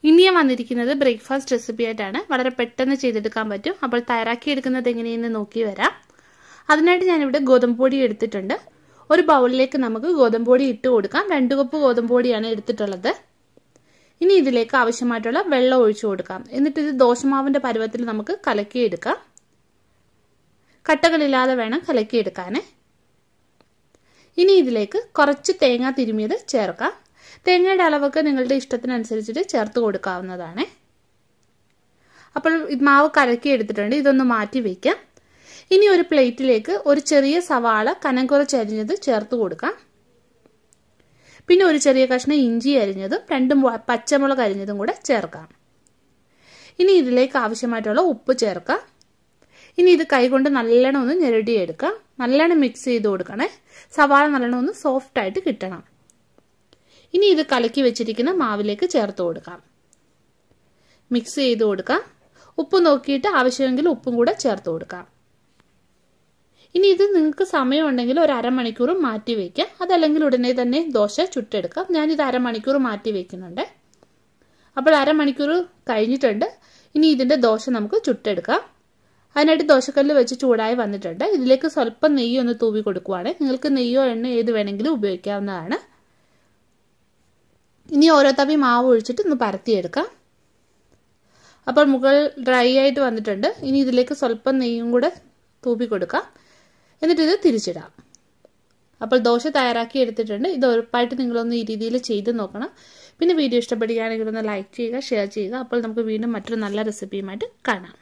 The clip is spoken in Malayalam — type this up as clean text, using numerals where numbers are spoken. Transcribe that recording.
ഇനി ഞാൻ വന്നിരിക്കുന്നത് ബ്രേക്ക്ഫാസ്റ്റ് റെസിപ്പി ആയിട്ടാണ്. വളരെ പെട്ടെന്ന് ചെയ്തെടുക്കാൻ പറ്റും. അപ്പോൾ തയ്യാറാക്കിയെടുക്കുന്നത് എങ്ങനെയെന്ന് നോക്കി വരാം. അതിനായിട്ട് ഞാനിവിടെ ഗോതമ്പ് പൊടി എടുത്തിട്ടുണ്ട്. ഒരു ബൗളിലേക്ക് നമുക്ക് ഗോതമ്പ് പൊടി ഇട്ട് കൊടുക്കാം. 2 കപ്പ് ഗോതമ്പ് പൊടിയാണ് എടുത്തിട്ടുള്ളത്. ഇനി ഇതിലേക്ക് ആവശ്യമായിട്ടുള്ള വെള്ളം ഒഴിച്ചു കൊടുക്കാം. എന്നിട്ട് ഇത് ദോശമാവിന്റെ പരുവത്തിൽ നമുക്ക് കലക്കിയെടുക്കാം. കട്ടകളില്ലാതെ വേണം കലക്കിയെടുക്കാൻ. ഇനി ഇതിലേക്ക് കുറച്ച് തേങ്ങ തിരുമിയത് ചേർക്കാം. തേങ്ങയുടെ അളവൊക്കെ നിങ്ങളുടെ ഇഷ്ടത്തിനനുസരിച്ചിട്ട് ചേർത്ത് കൊടുക്കാവുന്നതാണ്. അപ്പോൾ മാവ് കലക്കി എടുത്തിട്ടുണ്ട്. ഇതൊന്ന് മാറ്റി വയ്ക്കാം. ഇനി ഒരു പ്ലേറ്റിലേക്ക് ഒരു ചെറിയ സവാള കനം കുറച്ചരിഞ്ഞത് ചേർത്ത് കൊടുക്കാം. പിന്നെ ഒരു ചെറിയ കഷ്ണം ഇഞ്ചി അരിഞ്ഞതും 2 പച്ചമുളക് അരിഞ്ഞതും കൂടെ ചേർക്കാം. ഇനി ഇതിലേക്ക് ആവശ്യമായിട്ടുള്ള ഉപ്പ് ചേർക്കാം. ഇനി ഇത് കൈകൊണ്ട് നല്ലോണം ഒന്ന് ഞെരടിയെടുക്കാം. നല്ലോണം മിക്സ് ചെയ്ത് കൊടുക്കണേ. സവാള നല്ലോണം ഒന്ന് സോഫ്റ്റ് ആയിട്ട് കിട്ടണം. ഇനി ഇത് കലക്കി വെച്ചിരിക്കുന്ന മാവിലേക്ക് ചേർത്ത് കൊടുക്കാം. മിക്സ് ചെയ്ത് കൊടുക്കാം. ഉപ്പ് നോക്കിയിട്ട് ആവശ്യമെങ്കിൽ ഉപ്പും കൂടെ ചേർത്ത് കൊടുക്കാം. ഇനി ഇത് നിങ്ങൾക്ക് സമയമുണ്ടെങ്കിൽ ഒരു അരമണിക്കൂർ മാറ്റി വയ്ക്കാം. അതല്ലെങ്കിൽ ഉടനെ തന്നെ ദോശ ചുട്ടെടുക്കാം. ഞാനിത് അരമണിക്കൂർ മാറ്റി വയ്ക്കുന്നുണ്ട്. അപ്പോൾ അരമണിക്കൂർ കഴിഞ്ഞിട്ടുണ്ട്. ഇനി ഇതിൻ്റെ ദോശ നമുക്ക് ചുട്ടെടുക്കാം. അതിനായിട്ട് ദോശക്കല്ല് വെച്ച് ചൂടായി വന്നിട്ടുണ്ട്. ഇതിലേക്ക് സ്വല്പം നെയ്യ് ഒന്ന് തൂവി കൊടുക്കുവാണ്. നിങ്ങൾക്ക് നെയ്യോ എണ്ണ ഏത് വേണമെങ്കിലും ഉപയോഗിക്കാവുന്നതാണ്. ഇനി ഓരോ തവി മാവ് ഒഴിച്ചിട്ട് ഒന്ന് പരത്തിയെടുക്കാം. അപ്പോൾ മുകൾ ഡ്രൈ ആയിട്ട് വന്നിട്ടുണ്ട്. ഇനി ഇതിലേക്ക് സ്വല്പം നെയ്യും കൂടെ തൂവി കൊടുക്കാം. എന്നിട്ട് ഇത് തിരിച്ചിടാം. അപ്പോൾ ദോശ തയ്യാറാക്കി എടുത്തിട്ടുണ്ട്. ഇത് ഉറപ്പായിട്ട് നിങ്ങളൊന്ന് ഈ രീതിയിൽ ചെയ്ത് നോക്കണം. പിന്നെ വീഡിയോ ഇഷ്ടപ്പെടുകയാണെങ്കിൽ ഒന്ന് ലൈക്ക് ചെയ്യുക, ഷെയർ ചെയ്യുക. അപ്പോൾ നമുക്ക് വീണ്ടും മറ്റൊരു നല്ല റെസിപ്പിയുമായിട്ട് കാണാം.